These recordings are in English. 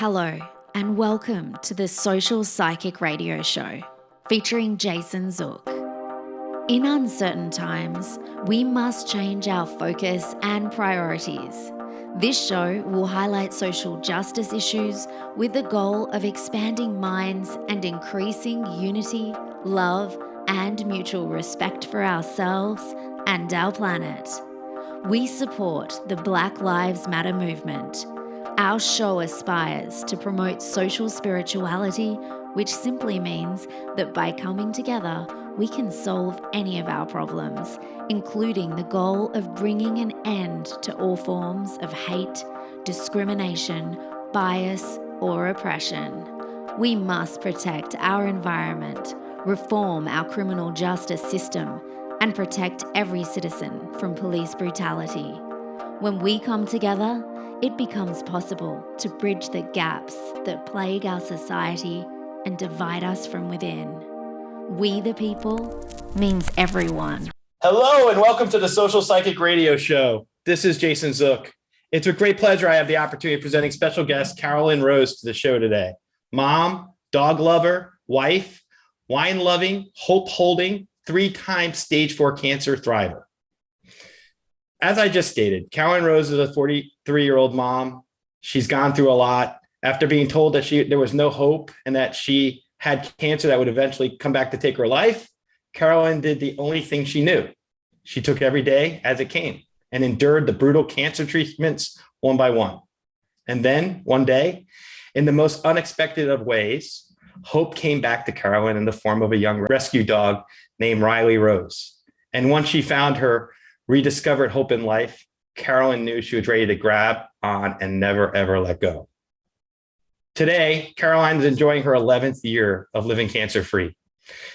Hello, and welcome to the Social Psychic Radio Show featuring Jason Zook. In uncertain times, we must change our focus and priorities. This show will highlight social justice issues with the goal of expanding minds and increasing unity, love, and mutual respect for ourselves and our planet. We support the Black Lives Matter movement. Our show aspires to promote social spirituality, which simply means that by coming together, we can solve any of our problems, including the goal of bringing an end to all forms of hate, discrimination, bias, or oppression. We must protect our environment, reform our criminal justice system, and protect every citizen from police brutality. When we come together, it becomes possible to bridge the gaps that plague our society and divide us from within. We the people means everyone. Hello and welcome to the Social Psychic Radio Show. This is Jason Zook. It's with great pleasure I have the opportunity of presenting special guest Carolyn Rose to the show today. Mom, dog lover, wife, wine-loving, hope-holding, 3-time stage 4 cancer thriver. As I just stated, Carolyn Rose is a 43-year-old mom. She's gone through a lot. After being told that there was no hope and that she had cancer that would eventually come back to take her life, Carolyn did the only thing she knew. She took every day as it came and endured the brutal cancer treatments one by one. And then one day, in the most unexpected of ways, hope came back to Carolyn in the form of a young rescue dog named Riley Rose. And once she found her rediscovered hope in life, Carolyn knew she was ready to grab on and never, ever let go. Today, Caroline is enjoying her 11th year of living cancer-free.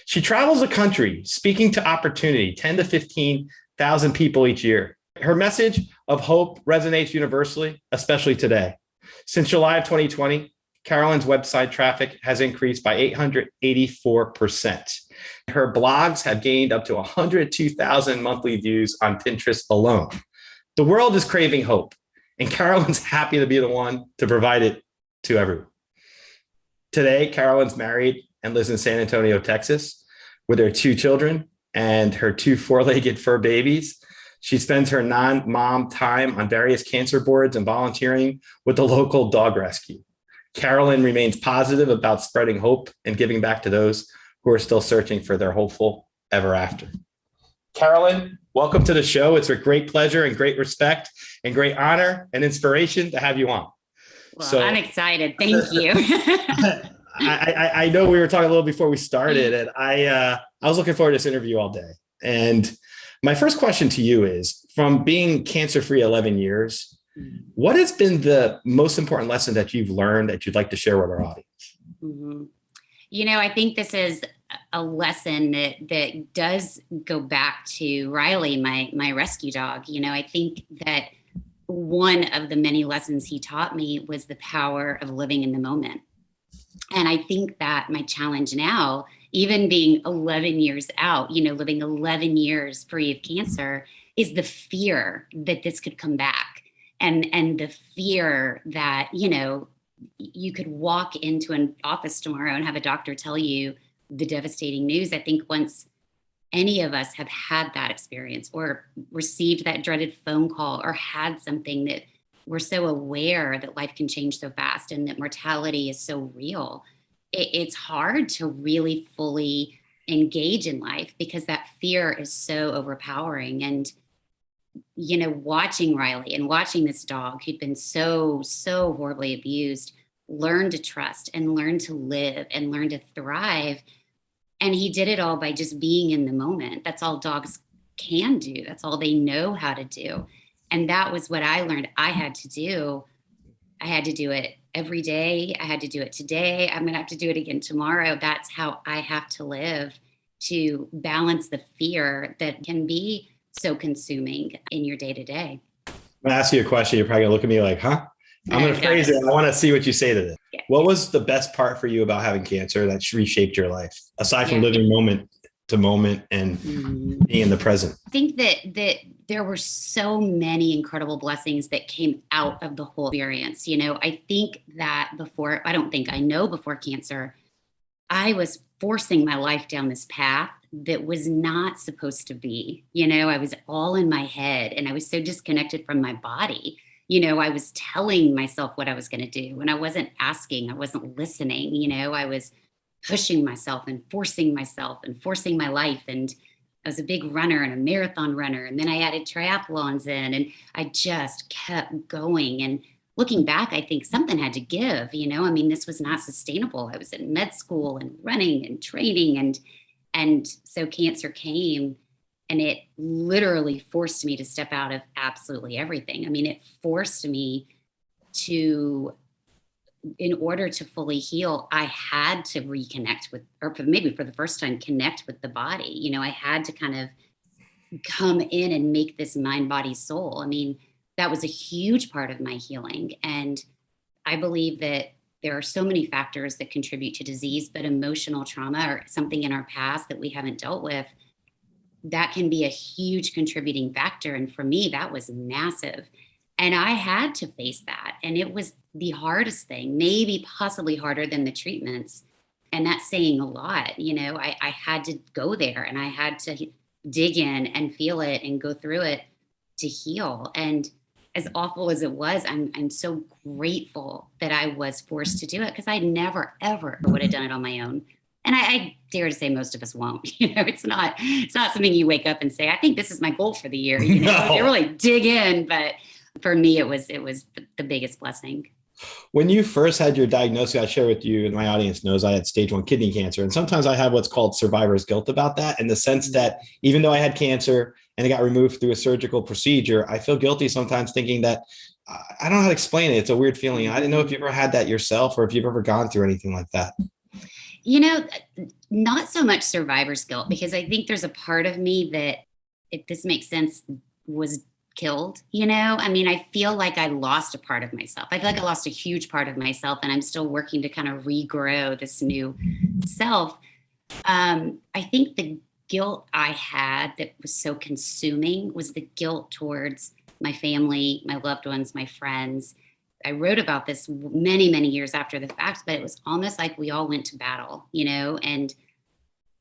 She travels the country speaking to opportunity, 10 to 15,000 people each year. Her message of hope resonates universally, especially today. Since July of 2020, Carolyn's website traffic has increased by 884%. Her blogs have gained up to 102,000 monthly views on Pinterest alone. The world is craving hope, and Carolyn's happy to be the one to provide it to everyone. Today, Carolyn's married and lives in San Antonio, Texas, with her 2 children and her 2 4-legged fur babies. She spends her non-mom time on various cancer boards and volunteering with the local dog rescue. Carolyn remains positive about spreading hope and giving back to those who are still searching for their hopeful ever after. Carolyn, welcome to the show. It's a great pleasure and great respect and great honor and inspiration to have you on. Well, I'm excited. Thank you. I know we were talking a little before we started, and I was looking forward to this interview all day. And my first question to you is, from being cancer-free 11 years, what has been the most important lesson that you've learned that you'd like to share with our audience? Mm-hmm. I think this is a lesson that does go back to Riley, my rescue dog. I think that one of the many lessons he taught me was the power of living in the moment. And I think that my challenge now, even being 11 years out, living 11 years free of cancer, is the fear that this could come back. And the fear that, you could walk into an office tomorrow and have a doctor tell you the devastating news. I think once any of us have had that experience or received that dreaded phone call or had something that we're so aware that life can change so fast and that mortality is so real, it's hard to really fully engage in life because that fear is so overpowering. And watching Riley and watching this dog who'd been so horribly abused, learn to trust and learn to live and learn to thrive. And he did it all by just being in the moment. That's all dogs can do. That's all they know how to do. And that was what I learned I had to do. I had to do it every day. I had to do it today. I'm going to have to do it again tomorrow. That's how I have to live, to balance the fear that can be so consuming in your day to day. I'm going to ask you a question. You're probably going to look at me like, huh? I'm going to phrase it. I want to see what you say to this. Yeah. What was the best part for you about having cancer that reshaped your life, aside from living moment to moment and being in the present. I think that there were so many incredible blessings that came out of the whole experience. I think that I know before cancer, I was forcing my life down this path that was not supposed to be. I was all in my head and I was so disconnected from my body. I was telling myself what I was going to do and I wasn't asking, I wasn't listening. I was pushing myself and forcing my life. And I was a big runner and a marathon runner. And then I added triathlons in and I just kept going. And looking back, I think something had to give, this was not sustainable. I was in med school and running and training. And so cancer came and it literally forced me to step out of absolutely everything. It forced me to, in order to fully heal, I had to reconnect with, or maybe for the first time, connect with the body. I had to kind of come in and make this mind, body, soul. That was a huge part of my healing. And I believe that there are so many factors that contribute to disease, but emotional trauma or something in our past that we haven't dealt with, that can be a huge contributing factor. And for me, that was massive. And I had to face that. And it was the hardest thing, maybe possibly harder than the treatments. And that's saying a lot. I had to go there and I had to dig in and feel it and go through it to heal. And as awful as it was, I'm so grateful that I was forced to do it because I never, ever would have done it on my own. And I dare to say most of us won't. It's not something you wake up and say, I think this is my goal for the year. No. You really dig in. But for me, it was the biggest blessing. When you first had your diagnosis, I share with you, and my audience knows I had stage 1 kidney cancer. And sometimes I have what's called survivor's guilt about that, in the sense that even though I had cancer and it got removed through a surgical procedure, I feel guilty sometimes thinking that I don't know how to explain it. It's a weird feeling. I didn't know if you ever had that yourself or if you've ever gone through anything like that. Not so much survivor's guilt, because I think there's a part of me that, if this makes sense, was killed. I feel like I lost a part of myself. I feel like I lost a huge part of myself and I'm still working to kind of regrow this new self. I think the guilt I had that was so consuming was the guilt towards my family, my loved ones, my friends. I wrote about this many, many years after the fact, but it was almost like we all went to battle, and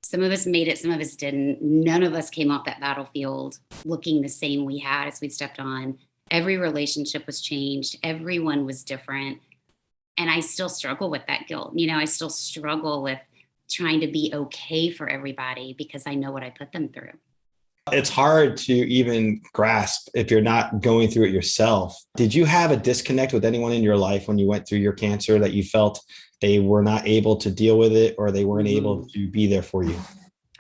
some of us made it, some of us didn't. None of us came off that battlefield looking the same we had as we stepped on. Every relationship was changed. Everyone was different. And I still struggle with that guilt. I still struggle with trying to be okay for everybody because I know what I put them through. It's hard to even grasp if you're not going through it yourself. Did you have a disconnect with anyone in your life when you went through your cancer that you felt they were not able to deal with it or they weren't able to be there for you?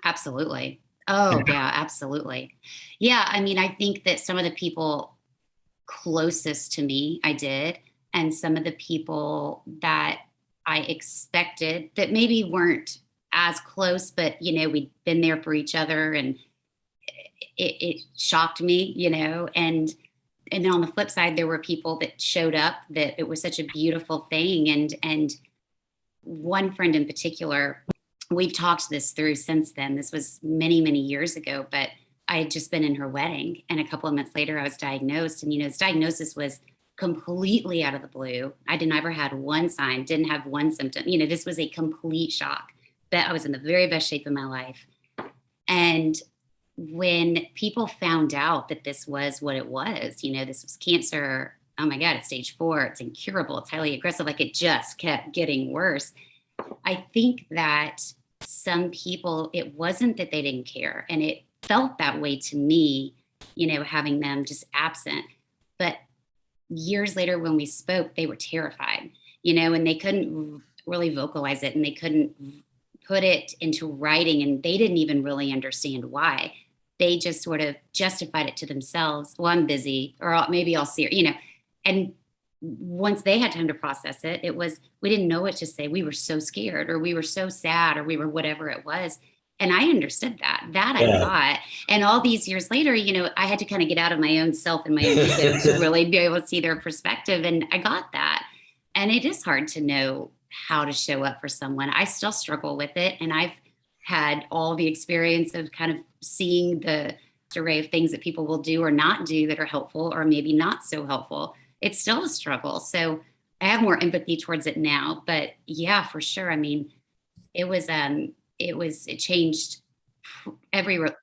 Absolutely. Oh, yeah, absolutely. Yeah. I think that some of the people closest to me, I did. And some of the people that I expected that maybe weren't as close, but, we'd been there for each other and it shocked me, and then on the flip side, there were people that showed up that it was such a beautiful thing. And one friend in particular, we've talked this through since then. This was many, many years ago, but I had just been in her wedding. And a couple of months later, I was diagnosed. And, this diagnosis was completely out of the blue. I never had one sign, didn't have one symptom. This was a complete shock. But I was in the very best shape of my life. And when people found out that this was what it was, this was cancer, oh my God, it's stage 4, it's incurable, it's highly aggressive, like it just kept getting worse. I think that some people, it wasn't that they didn't care, and it felt that way to me, having them just absent. But years later when we spoke, they were terrified, and they couldn't really vocalize it and they couldn't put it into writing, and they didn't even really understand why. They just sort of justified it to themselves. Well, I'm busy, or maybe I'll see her, And once they had time to process it, it was, we didn't know what to say. We were so scared, or we were so sad, or we were whatever it was. And I understood that I thought. And all these years later, I had to kind of get out of my own self and my own ego to really be able to see their perspective. And I got that. And it is hard to know how to show up for someone. I still struggle with it. And I've had all the experience of kind of seeing the array of things that people will do or not do that are helpful or maybe not so helpful, it's still a struggle. So I have more empathy towards it now, but yeah, for sure. I mean, it changed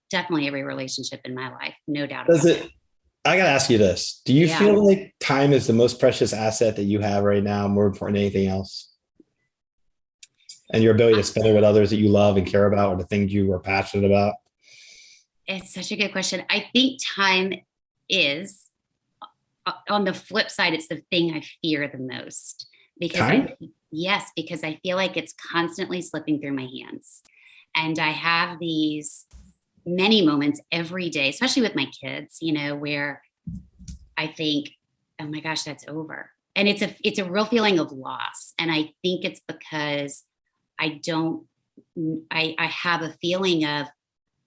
definitely every relationship in my life. No doubt Does about it. it? I got to ask you this. Do you Yeah. feel like time is the most precious asset that you have right now, more important than anything else? And your ability to spend it with others that you love and care about, or the things you are passionate about? It's such a good question. I think time is, on the flip side, it's the thing I fear the most because because I feel like it's constantly slipping through my hands. And I have these many moments every day, especially with my kids, where I think, oh my gosh, that's over. And it's a real feeling of loss. And I think it's because I have a feeling of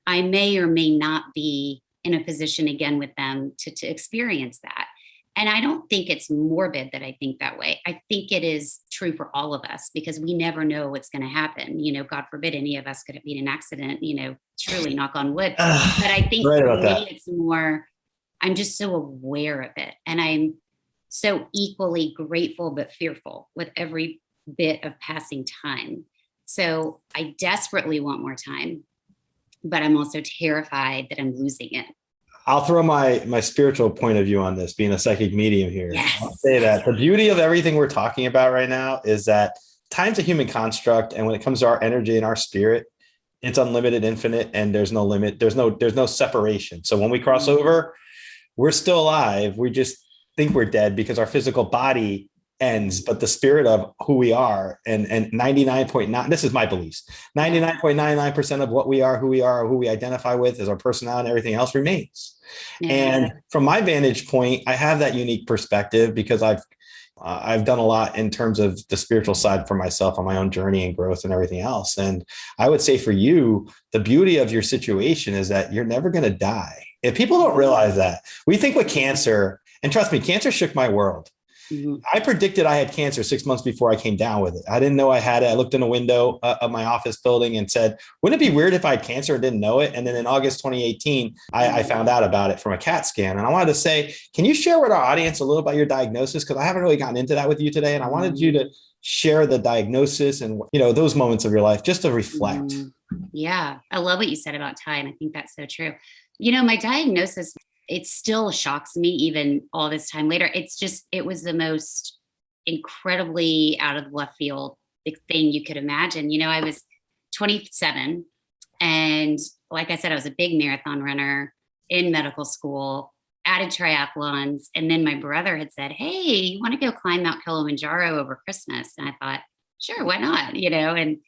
I may or may not be in a position again with them to experience that. And I don't think it's morbid that I think that way. I think it is true for all of us because we never know what's going to happen. God forbid any of us could be in an accident, truly knock on wood. But I think Right for about me, that. it's more, I'm just so aware of it. And I'm so equally grateful, but fearful with every bit of passing time. So I desperately want more time, but I'm also terrified that I'm losing it. I'll throw my spiritual point of view on this, being a psychic medium here. Yes. I'll say that the beauty of everything we're talking about right now is that time's a human construct. And when it comes to our energy and our spirit, it's unlimited, infinite, and there's no limit. There's no separation. So when we cross over, we're still alive. We just think we're dead because our physical body ends, but the spirit of who we are and 99.9, this is my beliefs, 99.99% of what we are, who we identify with as our personality and everything else remains. Yeah. And from my vantage point, I have that unique perspective because I've done a lot in terms of the spiritual side for myself on my own journey and growth and everything else. And I would say for you, the beauty of your situation is that you're never going to die. If people don't realize that, we think with cancer, and trust me, cancer shook my world. Mm-hmm. I predicted I had cancer 6 months before I came down with it. I didn't know I had it. I looked in a window of my office building and said, wouldn't it be weird if I had cancer and didn't know it? And then in August 2018, I found out about it from a CAT scan. And I wanted to say, can you share with our audience a little about your diagnosis? Because I haven't really gotten into that with you today. And I wanted you to share the diagnosis and, those moments of your life just to reflect. Yeah. I love what you said about time. I think that's so true. My diagnosis, it still shocks me even all this time later. It was the most incredibly out of left field thing you could imagine. I was 27 and like I said, I was a big marathon runner in medical school, added triathlons. And then my brother had said, hey, you want to go climb Mount Kilimanjaro over Christmas? And I thought, sure, why not? And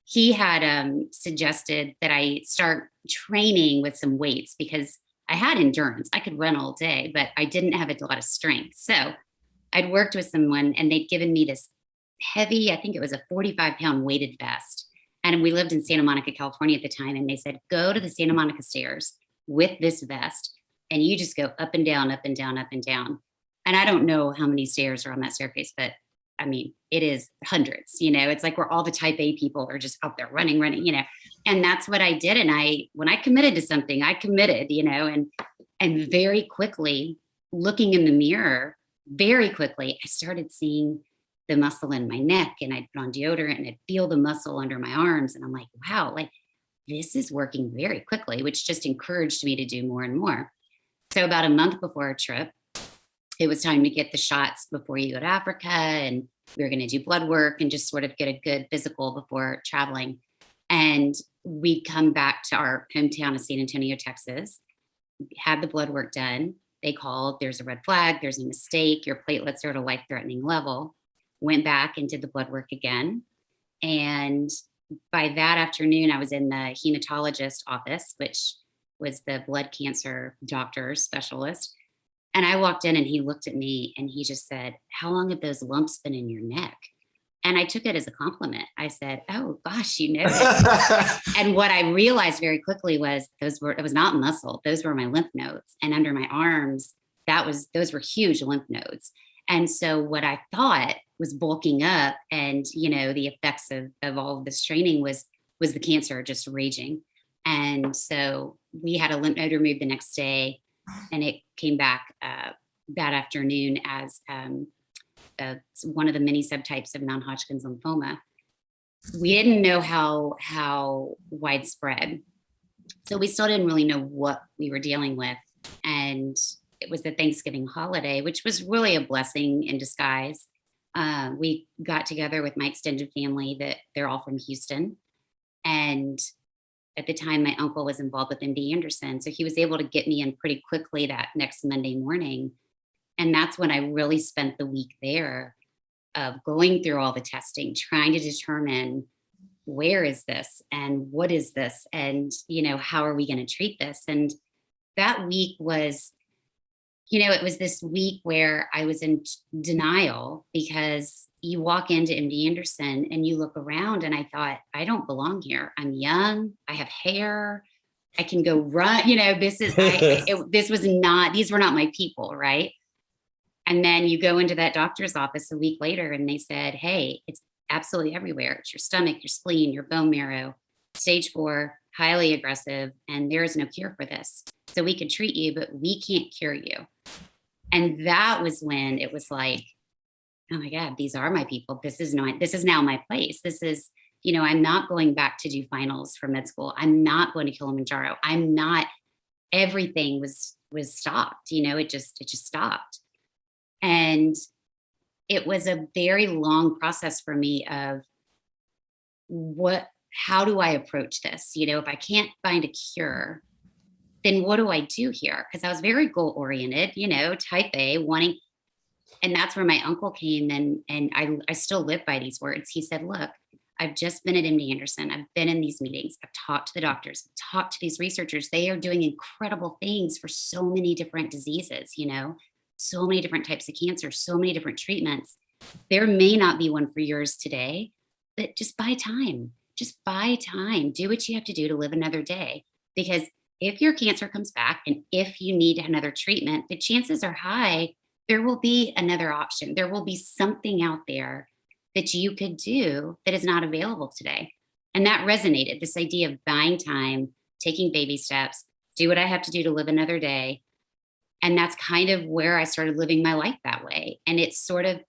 he had suggested that I start training with some weights because I had endurance. I could run all day, but I didn't have a lot of strength. So I'd worked with someone and they'd given me this heavy, I think it was a 45-pound weighted vest. And we lived in Santa Monica, California at the time. And they said, go to the Santa Monica stairs with this vest and you just go up and down, up and down, up and down. And I don't know how many stairs are on that staircase, but I mean, it is hundreds, it's like where all the type A people are just out there running, and that's what I did. And when I committed to something, I committed, and very quickly looking in the mirror, very quickly, I started seeing the muscle in my neck and I'd put on deodorant and I'd feel the muscle under my arms. And I'm like, wow, like this is working very quickly, which just encouraged me to do more and more. So about a month before our trip, it was time to get the shots before you go to Africa. And we were going to do blood work and just sort of get a good physical before traveling. And we come back to our hometown of San Antonio, Texas, had the blood work done. They called, there's a red flag, there's a mistake, your platelets are at a life-threatening level. Went back and did the blood work again. And by that afternoon, I was in the hematologist office, which was the blood cancer doctor specialist. And I walked in and he looked at me and he just said, how long have those lumps been in your neck? And I took it as a compliment. I said, oh gosh, you know this. And what I realized very quickly was it was not muscle. Those were my lymph nodes. And under my arms, those were huge lymph nodes. And so what I thought was bulking up and, the effects of all of this training was was the cancer just raging. And so we had a lymph node removed the next day, and it came back that afternoon as one of the many subtypes of non-Hodgkin's lymphoma. We didn't know how widespread. So we still didn't really know what we were dealing with. And it was the Thanksgiving holiday, which was really a blessing in disguise. We got together with my extended family that they're all from Houston. And at the time, my uncle was involved with MD Anderson. So he was able to get me in pretty quickly that next Monday morning. And that's when I really spent the week there of going through all the testing, trying to determine where is this and what is this? And, how are we going to treat this? And that week was, it was this week where I was in denial, because you walk into MD Anderson and you look around, and I thought, I don't belong here. I'm young. I have hair. I can go run. These were not my people. Right. And then you go into that doctor's office a week later, and they said, hey, it's absolutely everywhere. It's your stomach, your spleen, your bone marrow, stage 4, highly aggressive, and there is no cure for this. So we could treat you, but we can't cure you. And that was when it was like, oh my God, these are my people. This is now my place. This is, I'm not going back to do finals for med school. I'm not going to Kilimanjaro. Everything was stopped. It just stopped. And it was a very long process for me of how do I approach this? If I can't find a cure, then what do I do here? Because I was very goal oriented, type A, wanting, and that's where my uncle came in, and I still live by these words. He said, look, I've just been at MD Anderson. I've been in these meetings. I've talked to the doctors, I've talked to these researchers. They are doing incredible things for so many different diseases, so many different types of cancer, so many different treatments. There may not be one for yours today, but just buy time. Just buy time. Do what you have to do to live another day. Because if your cancer comes back and if you need another treatment, the chances are high there will be another option. There will be something out there that you could do that is not available today. And that resonated, this idea of buying time, taking baby steps, do what I have to do to live another day. And that's kind of where I started living my life that way. And it sort of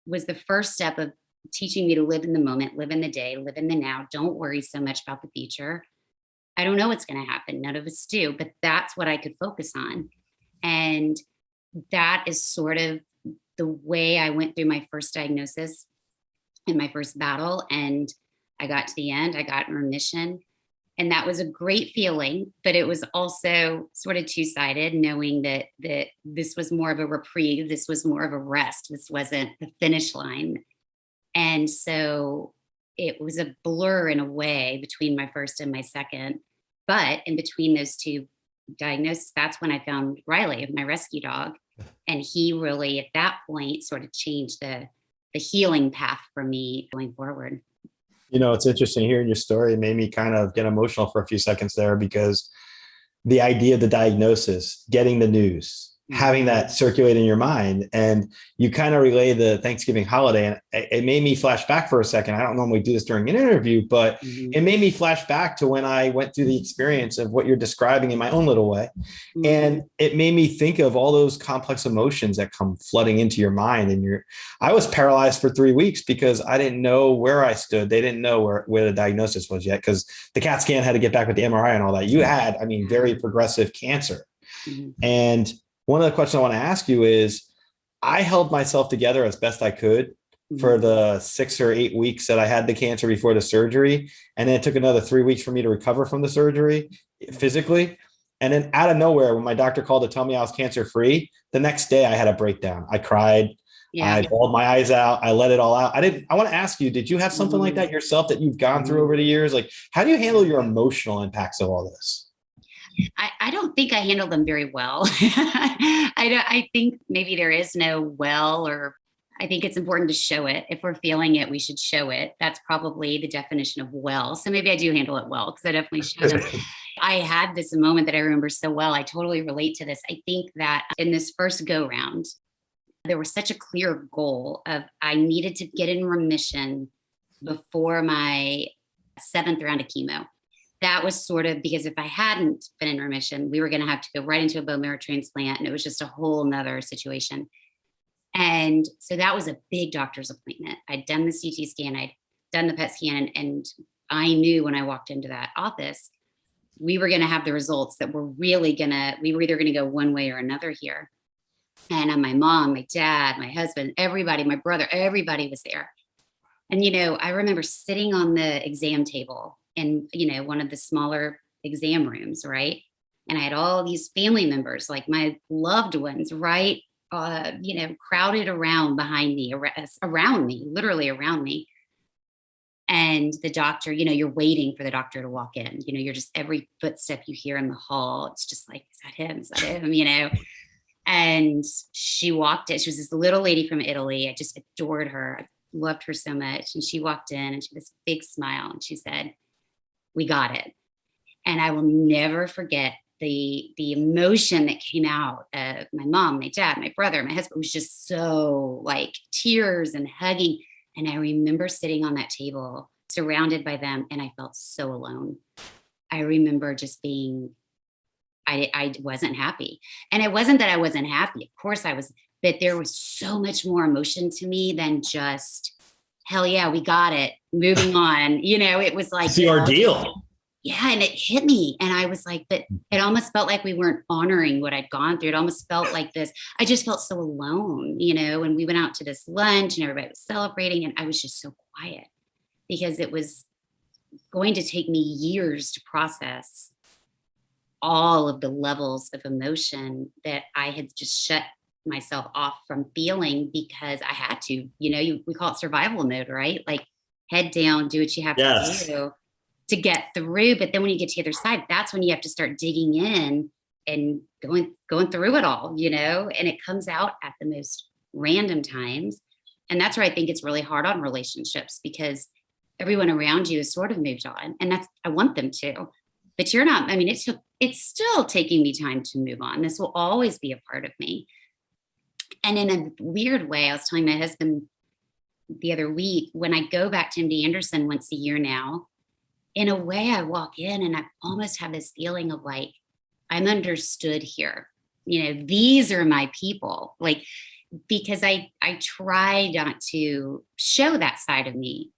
was the first step of teaching me to live in the moment, live in the day, live in the now. Don't worry so much about the future. I don't know what's going to happen. None of us do, but that's what I could focus on. And that is sort of the way I went through my first diagnosis and my first battle. And I got to the end, I got in remission. And that was a great feeling, but it was also sort of two-sided, knowing that this was more of a reprieve. This was more of a rest. This wasn't the finish line. And so it was a blur in a way between my first and my second. But in between those two diagnoses, that's when I found Riley, my rescue dog. And he really, at that point, sort of changed the healing path for me going forward. It's interesting hearing your story. It made me kind of get emotional for a few seconds there, because the idea of the diagnosis, getting the news, having that circulate in your mind, and you kind of relay the Thanksgiving holiday. And it made me flash back for a second. I don't normally do this during an interview, but it made me flash back to when I went through the experience of what you're describing in my own little way. And it made me think of all those complex emotions that come flooding into your mind. And I was paralyzed for 3 weeks because I didn't know where I stood. They didn't know where the diagnosis was yet, because the CAT scan had to get back with the MRI and all that. You had, very progressive cancer. And one of the questions I want to ask you is, I held myself together as best I could for the 6 or 8 weeks that I had the cancer before the surgery. And then it took another 3 weeks for me to recover from the surgery physically. And then out of nowhere, when my doctor called to tell me I was cancer free, the next day I had a breakdown. I cried. Yeah. I bawled my eyes out. I let it all out. I want to ask you, did you have something like that yourself that you've gone through over the years? Like, how do you handle your emotional impacts of all this? I don't think I handle them very well. I think maybe there is no well, or I think it's important to show it. If we're feeling it, we should show it. That's probably the definition of well. So maybe I do handle it well, because I definitely show them. I had this moment that I remember so well. I totally relate to this. I think that in this first go round, there was such a clear goal of I needed to get in remission before my 7th round of chemo. That was sort of because if I hadn't been in remission, we were going to have to go right into a bone marrow transplant. And it was just a whole nother situation. And so that was a big doctor's appointment. I'd done the CT scan, I'd done the PET scan, and I knew when I walked into that office, we were going to have the results that were we were either going to go one way or another here. And my mom, my dad, my husband, everybody, my brother, everybody was there. And, I remember sitting on the exam table in, one of the smaller exam rooms, right? And I had all these family members, like my loved ones, right? Crowded around behind me, around me, literally around me. And the doctor, you're waiting for the doctor to walk in. You're just every footstep you hear in the hall, it's just like, is that him? Is that him? And she walked in. She was this little lady from Italy. I just adored her. I loved her so much. And she walked in and she had this big smile and she said, "We got it." And I will never forget the emotion that came out of my mom, my dad, my brother, my husband. Was just so like tears and hugging. And I remember sitting on that table surrounded by them and I felt so alone. I remember just being, I wasn't happy. And it wasn't that I wasn't happy. Of course I was, but there was so much more emotion to me than just, hell yeah, we got it. Moving on. It was like it's the ordeal. Yeah. And it hit me. And I was like, but it almost felt like we weren't honoring what I'd gone through. It almost felt like this. I just felt so alone, and we went out to this lunch and everybody was celebrating. And I was just so quiet because it was going to take me years to process all of the levels of emotion that I had just shut myself off from feeling because I had to, we call it survival mode, right? Like head down, do what you have to do to get through. But then when you get to the other side, that's when you have to start digging in and going through it all, and it comes out at the most random times. And that's where I think it's really hard on relationships because everyone around you has sort of moved on and I want them to, but you're not. I mean, it's still taking me time to move on. This will always be a part of me. And in a weird way, I was telling my husband the other week, when I go back to MD Anderson once a year now, in a way I walk in and I almost have this feeling of like, I'm understood here. These are my people. Like, because I try not to show that side of me,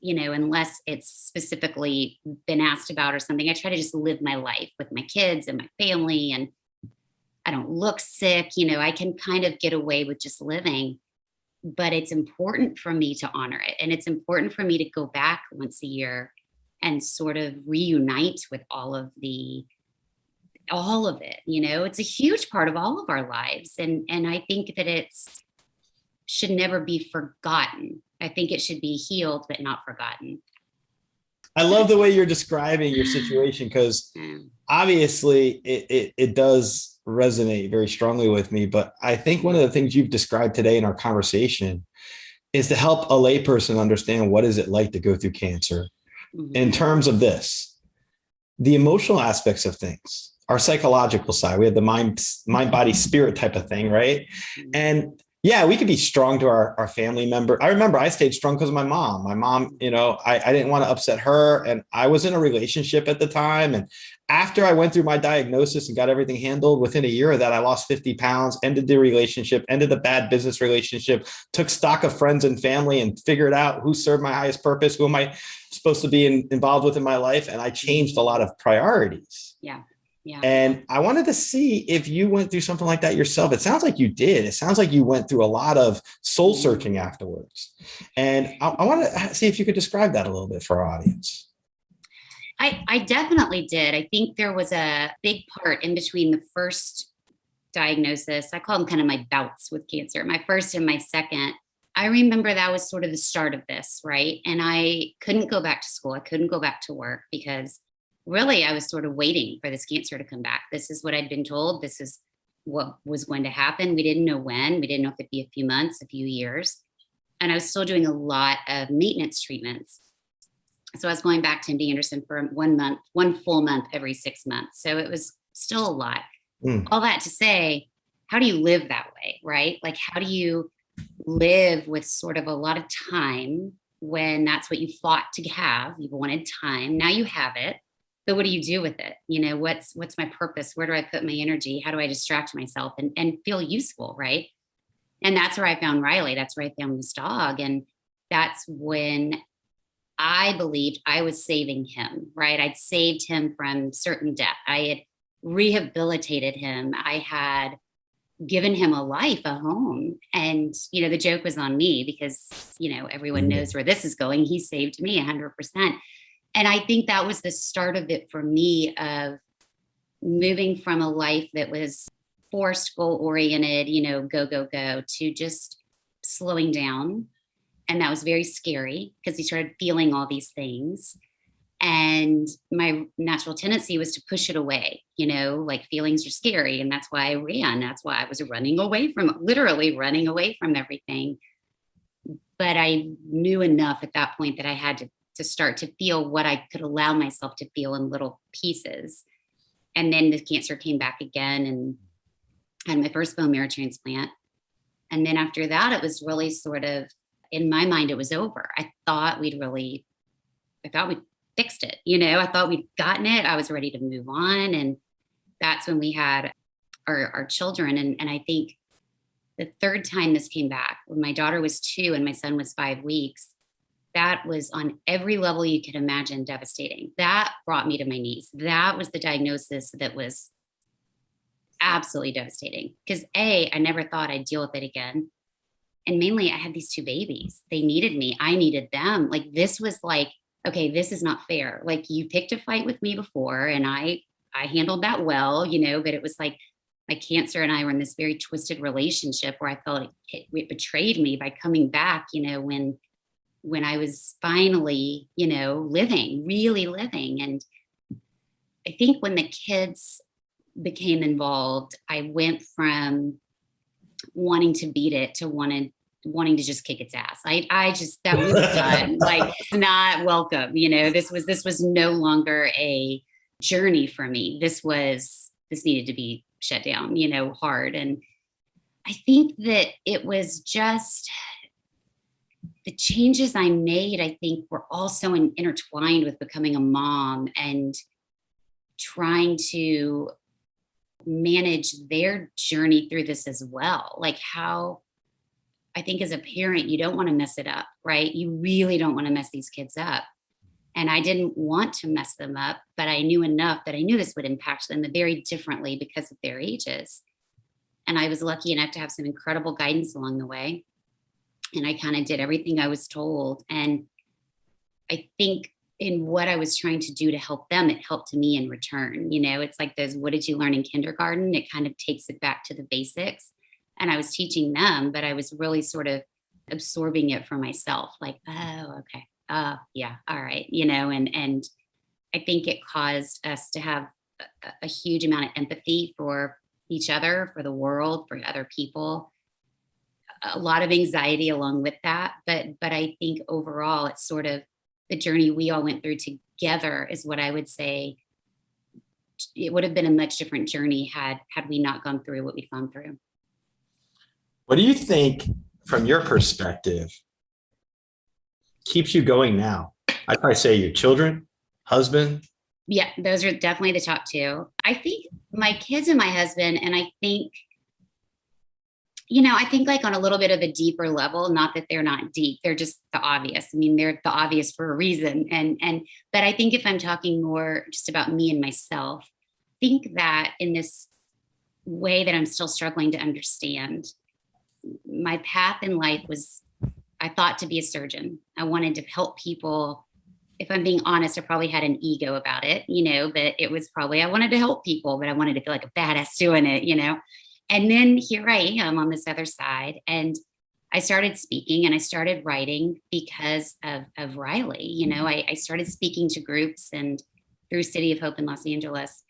unless it's specifically been asked about or something. I try to just live my life with my kids and my family, and I don't look sick. I can kind of get away with just living, but it's important for me to honor it. And it's important for me to go back once a year and sort of reunite with all of it. It's a huge part of all of our lives. And I think that should never be forgotten. I think it should be healed, but not forgotten. I love the way you're describing your situation because obviously it does resonate very strongly with me. But I think one of the things you've described today in our conversation is to help a layperson understand what is it like to go through cancer in terms of this, the emotional aspects of things, our psychological side. We have the mind, body, spirit type of thing, right? And yeah, we could be strong to our family member. I remember I stayed strong because of my mom. My mom, I didn't want to upset her. And I was in a relationship at the time. And after I went through my diagnosis and got everything handled, within a year of that, I lost 50 pounds, ended the relationship, ended a bad business relationship, took stock of friends and family and figured out who served my highest purpose, who am I supposed to be involved with in my life. And I changed a lot of priorities. Yeah. Yeah. And I wanted to see if you went through something like that yourself. It sounds like you did. It sounds like you went through a lot of soul searching afterwards. And I want to see if you could describe that a little bit for our audience. I definitely did. I think there was a big part in between the first diagnosis. I call them kind of my bouts with cancer, my first and my second. I remember that was sort of the start of this, right? And I couldn't go back to school. I couldn't go back to work because really, I was sort of waiting for this cancer to come back. This is what I'd been told. This is what was going to happen. We didn't know when. We didn't know if it'd be a few months, a few years. And I was still doing a lot of maintenance treatments. So I was going back to MD Anderson for 1 month, 1 full month every 6 months. So it was still a lot. All that to say, how do you live that way, right? Like, how do you live with sort of a lot of time when that's what you fought to have. You wanted time. Now you have it. But what do you do with it? You know, what's my purpose? Where do I put my energy? How do I distract myself and feel useful, right? And that's where I found Riley. That's where I found this dog. And that's when I believed I was saving him, right? I'd saved him from certain death. I had rehabilitated him. I had given him a life, a home. And, you know, the joke was on me because, you know, everyone knows where this is going. He saved me 100%. And I think that was the start of it for me, of moving from a life that was forced, goal oriented, you know, go, go, go, to just slowing down. And that was very scary because he started feeling all these things. And my natural tendency was to push it away, you know, like feelings are scary. And that's why I ran. That's why I was literally running away from everything. But I knew enough at that point that I had to start to feel what I could allow myself to feel in little pieces. And then the cancer came back again, and I had my first bone marrow transplant. And then after that, it was really sort of, in my mind, it was over. I thought we'd fixed it. You know, I thought we'd gotten it. I was ready to move on. And that's when we had our children. And I think the third time this came back, when my daughter was 2 and my son was 5 weeks, that was on every level you could imagine devastating. That brought me to my knees. That was the diagnosis that was absolutely devastating. Because I never thought I'd deal with it again. And mainly I had these 2 babies. They needed me. I needed them. Like, this was like, okay, this is not fair. Like, you picked a fight with me before and I handled that well, you know, but it was like my cancer and I were in this very twisted relationship where I felt it betrayed me by coming back, you know, when I was finally, you know, really living. And I think when the kids became involved, I went from wanting to beat it to wanting to just kick its ass. I just, that was done. Like, not welcome. You know, this was no longer a journey for me. This needed to be shut down, you know, hard. And I think that it was just the changes I made, I think, were also intertwined with becoming a mom and trying to manage their journey through this as well. Like, how I think as a parent, you don't want to mess it up, right? You really don't want to mess these kids up. And I didn't want to mess them up, but I knew enough that I knew this would impact them very differently because of their ages. And I was lucky enough to have some incredible guidance along the way. And I kind of did everything I was told. And I think in what I was trying to do to help them, it helped me in return. You know, it's like those, what did you learn in kindergarten? It kind of takes it back to the basics. And I was teaching them, but I was really sort of absorbing it for myself. Like, oh, okay. Yeah. All right. You know, and I think it caused us to have a huge amount of empathy for each other, for the world, for other people. A lot of anxiety along with that. But I think overall, it's sort of the journey we all went through together is what I would say. It would have been a much different journey had we not gone through what we've gone through. What do you think, from your perspective, keeps you going now? I'd probably say your children, husband. Yeah, those are definitely the top 2. I think my kids and my husband, and I think, you know, I think like on a little bit of a deeper level, not that they're not deep, they're just the obvious. I mean, they're the obvious for a reason. But I think if I'm talking more just about me and myself, I think that in this way that I'm still struggling to understand, my path in life was, I thought, to be a surgeon. I wanted to help people. If I'm being honest, I probably had an ego about it, you know, but it was probably, I wanted to help people, but I wanted to feel like a badass doing it, you know. And then here I am on this other side. And I started speaking and I started writing because of Riley. You know, I started speaking to groups and through City of Hope in Los Angeles.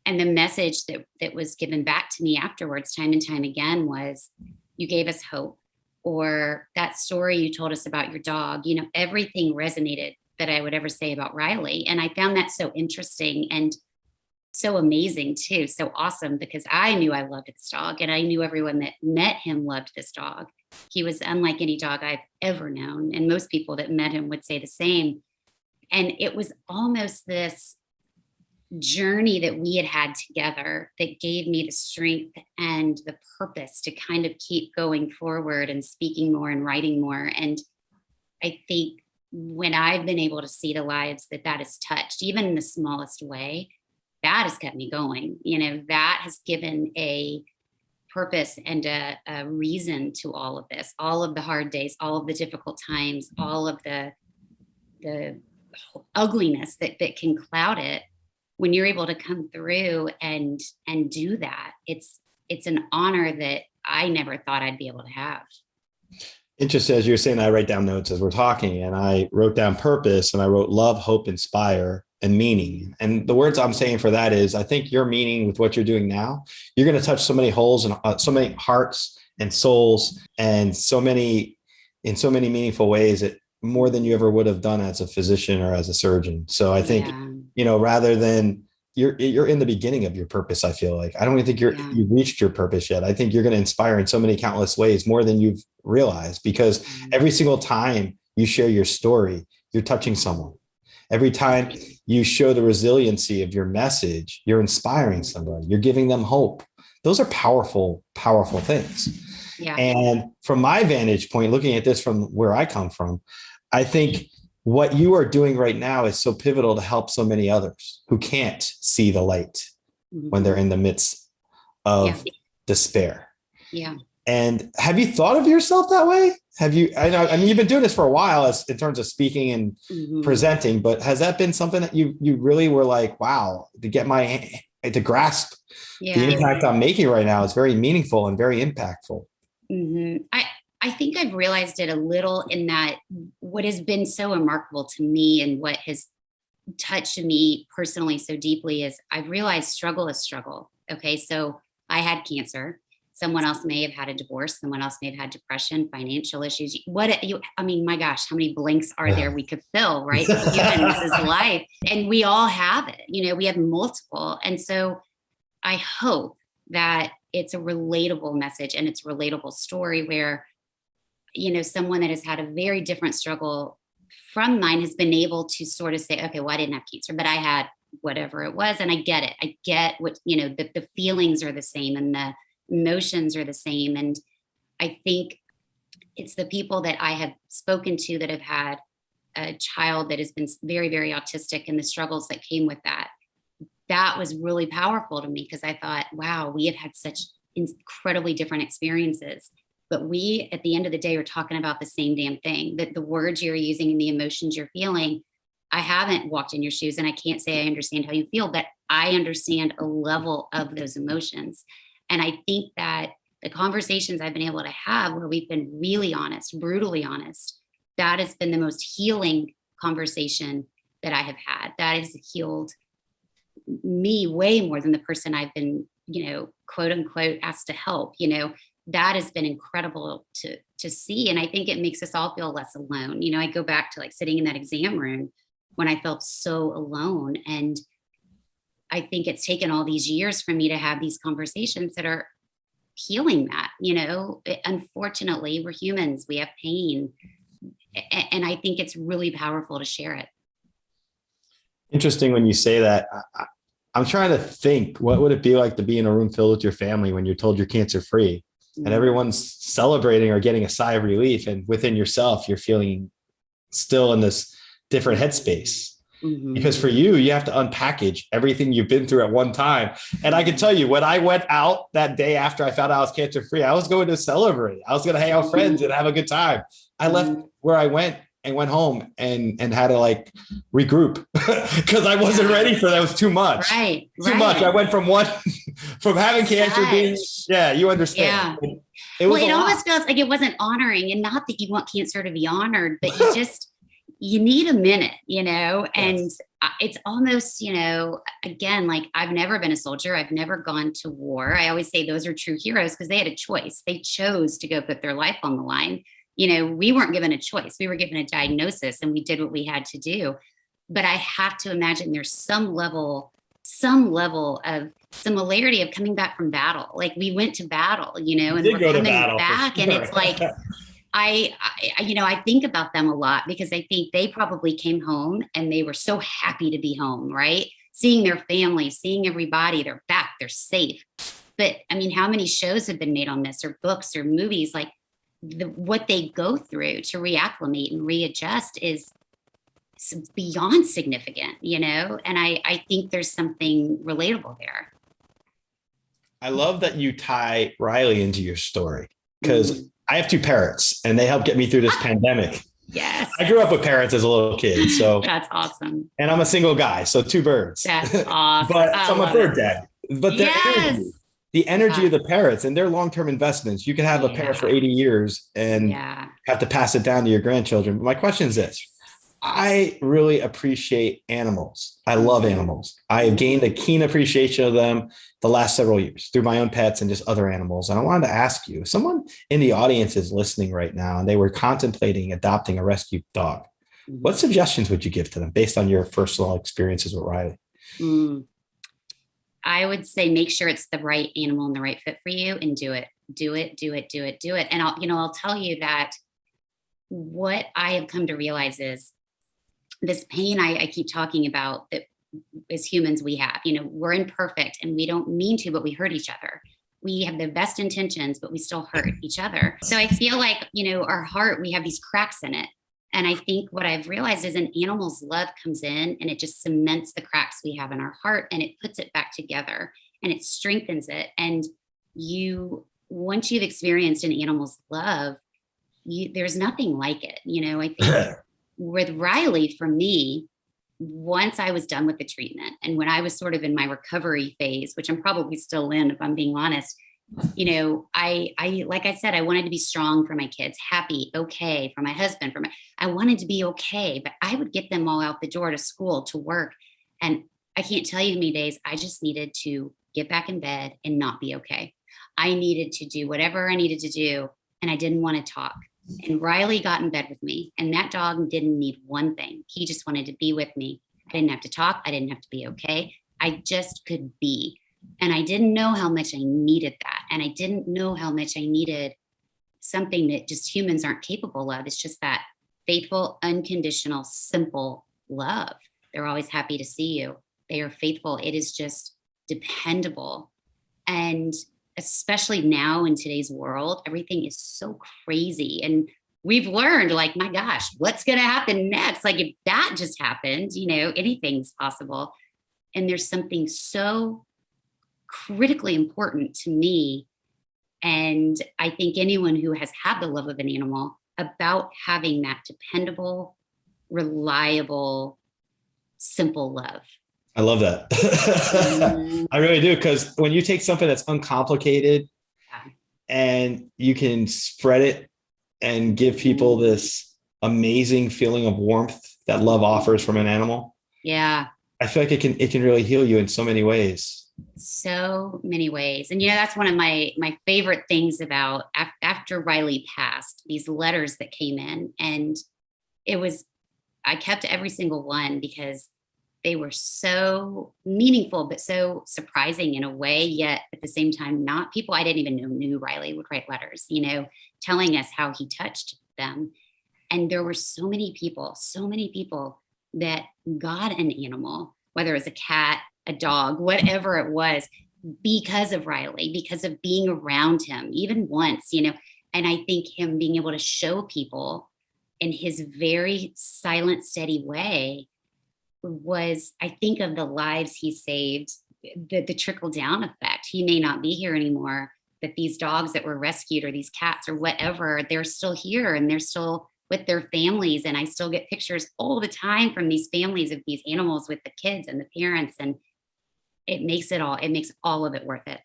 And the message that was given back to me afterwards, time and time again, was, you gave us hope. Or that story you told us about your dog, you know, everything resonated that I would ever say about Riley. And I found that so interesting. And so amazing too. So awesome, because I knew I loved this dog, and I knew everyone that met him loved this dog. He was unlike any dog I've ever known. And most people that met him would say the same. And it was almost this journey that we had together that gave me the strength and the purpose to kind of keep going forward and speaking more and writing more. And I think when I've been able to see the lives that has touched, even in the smallest way, that has kept me going. That has given a purpose and a reason to all of this, all of the hard days, all of the difficult times, all of the ugliness that can cloud it. When you're able to come through and do that, it's an honor that I never thought I'd be able to have. Interesting. As you're saying, I write down notes as we're talking, and I wrote down purpose, and I wrote love, hope, inspire, and meaning. And the words I'm saying for that is, I think your meaning with what you're doing now, you're going to touch so many holes and so many hearts and souls, and in so many meaningful ways, that more than you ever would have done as a physician or as a surgeon. So I think, rather than you're in the beginning of your purpose, I feel like I don't even think you've reached your purpose yet. I think you're going to inspire in so many countless ways, more than you've realized, because every single time you share your story, you're touching someone. Every time you show the resiliency of your message, you're inspiring somebody, you're giving them hope. Those are powerful, powerful things. Yeah. And from my vantage point, looking at this from where I come from, I think what you are doing right now is so pivotal to help so many others who can't see the light when they're in the midst of despair. Yeah. And have you thought of yourself that way? I mean, you've been doing this for a while in terms of speaking and presenting, but has that been something that you really were like, wow, to grasp the impact I'm making right now is very meaningful and very impactful? I think I've realized it a little, in that what has been so remarkable to me and what has touched me personally so deeply is I've realized struggle is struggle. Okay. So I had cancer. Someone else may have had a divorce. Someone else may have had depression, financial issues. My gosh, how many blanks are there we could fill, right? This is life. And we all have it. We have multiple. And so I hope that it's a relatable message and it's a relatable story where, someone that has had a very different struggle from mine has been able to sort of say, okay, well, I didn't have cancer, but I had whatever it was. And I get it. I get what, the feelings are the same and the emotions are the same. And I think it's the people that I have spoken to that have had a child that has been very, very autistic, and the struggles that came with that. That was really powerful to me, because I thought, wow, we have had such incredibly different experiences, but we, at the end of the day, are talking about the same damn thing, that the words you're using and the emotions you're feeling. I haven't walked in your shoes, and I can't say I understand how you feel, but I understand a level of those emotions. And I think that the conversations I've been able to have, where we've been really honest, brutally honest, that has been the most healing conversation that I have had. That has healed me way more than the person I've been, quote unquote, asked to help. That has been incredible to see. And I think it makes us all feel less alone. I go back to sitting in that exam room when I felt so alone. And I think it's taken all these years for me to have these conversations that are healing that. Unfortunately, we're humans, we have pain. And I think it's really powerful to share it. Interesting when you say that. I'm trying to think, what would it be like to be in a room filled with your family when you're told you're cancer free and everyone's celebrating or getting a sigh of relief, and within yourself, you're feeling still in this different headspace. Because for you have to unpackage everything you've been through at one time. And I can tell you, when I went out that day after I found out I was cancer free, I was going to celebrate. I was going to hang out with friends and have a good time. I left where I went and went home and had to regroup because I wasn't ready for that. It was too much. Too much. I went from having cancer being, you understand. Yeah. It almost feels like it wasn't honoring, and not that you want cancer to be honored, but you need a minute, and it's almost, again, I've never been a soldier. I've never gone to war. I always say those are true heroes because they had a choice. They chose to go put their life on the line. We weren't given a choice. We were given a diagnosis and we did what we had to do. But I have to imagine there's some level some level of similarity of coming back from battle. Like we went to battle, and we're coming back, and it's like, I think about them a lot because I think they probably came home and they were so happy to be home, right? Seeing their family, seeing everybody, they're back, they're safe. But I mean, how many shows have been made on this, or books or movies? Like what they go through to reacclimate and readjust is beyond significant, and I think there's something relatable there. I love that you tie Riley into your story, because I have two parrots and they helped get me through this pandemic. Yes. I grew up with parrots as a little kid. So that's awesome. And I'm a single guy, so two birds. That's awesome. But I'm a bird dad. But the energy of the parrots and their long-term investments, you can have a parrot for 80 years and have to pass it down to your grandchildren. My question is this. I really appreciate animals. I love animals. I have gained a keen appreciation of them the last several years through my own pets and just other animals. And I wanted to ask you, if someone in the audience is listening right now and they were contemplating adopting a rescue dog, what suggestions would you give to them based on your personal experiences with Riley? I would say make sure it's the right animal and the right fit for you, and do it. And I'll tell you that what I have come to realize is this pain I keep talking about that as humans we have, we're imperfect and we don't mean to, but we hurt each other. We have the best intentions, but we still hurt each other. So I feel like, our heart, we have these cracks in it. And I think what I've realized is an animal's love comes in and it just cements the cracks we have in our heart, and it puts it back together and it strengthens it. And once you've experienced an animal's love, there's nothing like it. I think with Riley, for me, once I was done with the treatment and when I was sort of in my recovery phase, which I'm probably still in, if I'm being honest, I like I said, I wanted to be strong for my kids, happy, okay, for my husband, I wanted to be okay, but I would get them all out the door to school, to work. And I can't tell you how many days I just needed to get back in bed and not be okay. I needed to do whatever I needed to do, and I didn't want to talk. And Riley got in bed with me, and that dog didn't need one thing. He just wanted to be with me. I didn't have to talk. I didn't have to be okay. I just could be. And I didn't know how much I needed that. And I didn't know how much I needed something that just humans aren't capable of. It's just that faithful, unconditional, simple love. They're always happy to see you. They are faithful. It is just dependable. And especially now in today's world, everything is so crazy. And we've learned, like, my gosh, what's going to happen next? Like, if that just happened, anything's possible. And there's something so critically important to me. And I think anyone who has had the love of an animal, about having that dependable, reliable, simple love. I love that. I really do. Because when you take something that's uncomplicated and you can spread it and give people this amazing feeling of warmth that love offers from an animal. Yeah. I feel like it can really heal you in so many ways. So many ways. And, that's one of my favorite things about after Riley passed, these letters that came in, and I kept every single one because they were so meaningful, but so surprising in a way, yet at the same time, not people I didn't even know knew Riley would write letters, telling us how he touched them. And there were so many people that got an animal, whether it was a cat, a dog, whatever it was, because of Riley, because of being around him, even once, and I think him being able to show people in his very silent, steady way I think of the lives he saved, the trickle down effect. He may not be here anymore, but these dogs that were rescued, or these cats or whatever, they're still here and they're still with their families. And I still get pictures all the time from these families of these animals with the kids and the parents. And it makes all of it worth it.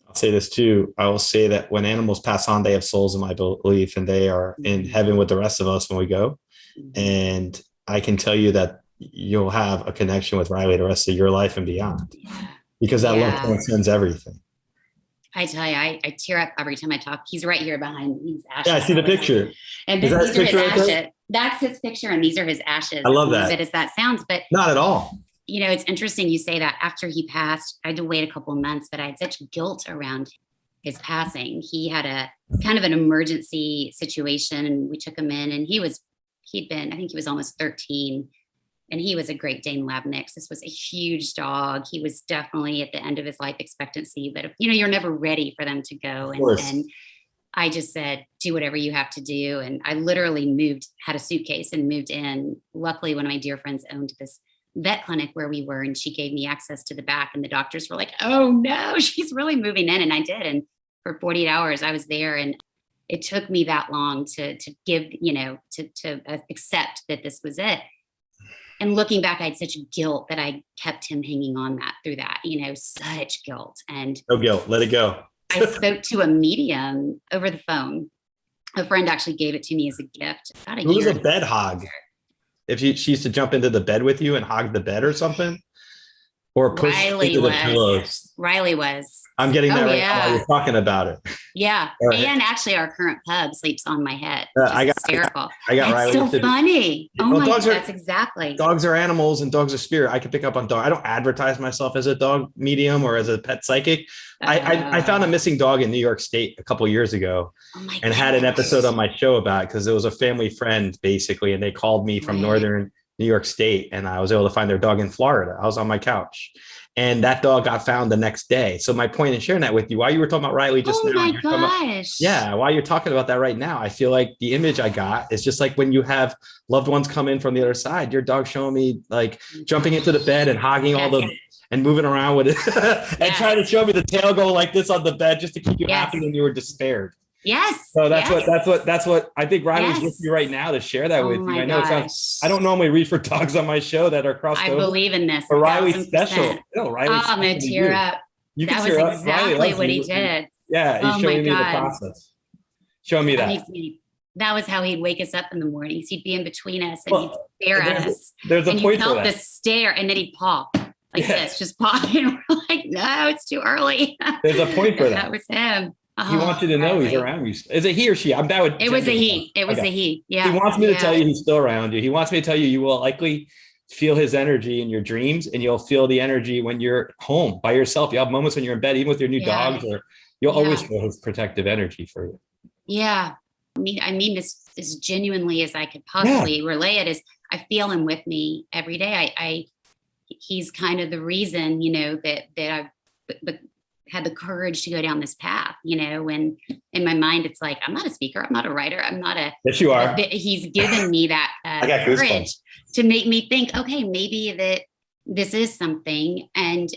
I'll say this too. I will say that when animals pass on, they have souls, in my belief, and they are in heaven with the rest of us when we go. And I can tell you that you'll have a connection with Riley the rest of your life and beyond, because that love transcends everything. I tell you, I tear up every time I talk. He's right here behind me. He's ashes. Yeah, I see the picture. And these are his ashes. That's his picture, and these are his ashes. I love that. As that sounds, but not at all. it's interesting you say that. After he passed, I had to wait a couple of months, but I had such guilt around his passing. He had a kind of an emergency situation, and we took him in, and I think he was almost 13, and he was a Great Dane Lab mix. This was a huge dog. He was definitely at the end of his life expectancy, but you're never ready for them to go. And I just said, do whatever you have to do. And I literally had a suitcase and moved in. Luckily, one of my dear friends owned this vet clinic where we were, and she gave me access to the back, and the doctors were like, oh no, she's really moving in. And I did. And for 48 hours I was there, and it took me that long to give, to accept that this was it. And looking back, I had such guilt that I kept him hanging on through that, such guilt. And no guilt, let it go. I spoke to a medium over the phone. A friend actually gave it to me as a gift. Who was a bed hog? If she used to jump into the bed with you and hog the bed or something, or push into the pillows. Riley was. I'm getting that right now while you're talking about it. Yeah, right. And actually, our current pub sleeps on my head. Hysterical. I got Riley. So funny. Oh my God, that's exactly. Dogs are animals, and dogs are spirit. I can pick up on dog. I don't advertise myself as a dog medium or as a pet psychic. I found a missing dog in New York State a couple of years ago, and had an episode on my show about it because it was a family friend basically, and they called me from northern New York State, and I was able to find their dog in Florida. I was on my couch, and that dog got found the next day. So my point in sharing that with you, while you were talking about Riley just now, my gosh. While you're talking about that right now, I feel like the image I got is just like when you have loved ones come in from the other side, your dog showing me like jumping into the bed and hogging all the and moving around with it and trying to show me the tail go like this on the bed just to keep you happy when you were despaired. Yes. So that's what I think Riley's with you right now to share that with you. I know I don't normally read for dogs on my show that are crossed over. I believe in this. But Riley's special. No, Riley's I'm gonna tear up. That was exactly what he did. Yeah, he's showing me the process. Show me that. That was how he'd wake us up in the mornings. He'd be in between us and he'd stare at us. There's a point for that. And you felt the stare, and then he'd paw like this, just paw. And we're like, no, it's too early. There's a point for that. That was him. He wants you to know he's around you. Is it he or she? I'm down with it. Was a he. It was a he. Yeah. He wants me to tell you he's still around you. He wants me to tell you you will likely feel his energy in your dreams, and you'll feel the energy when you're home by yourself. You have moments when you're in bed, even with your new dogs, or you'll always feel his protective energy for you. Yeah. I mean this as genuinely as I could possibly relay it. Is I feel him with me every day. He's kind of the reason, that I've had the courage to go down this path, when in my mind, it's like, I'm not a speaker. I'm not a writer. I'm not a, yes, you are. He's given me that courage to make me think, okay, maybe that this is something. And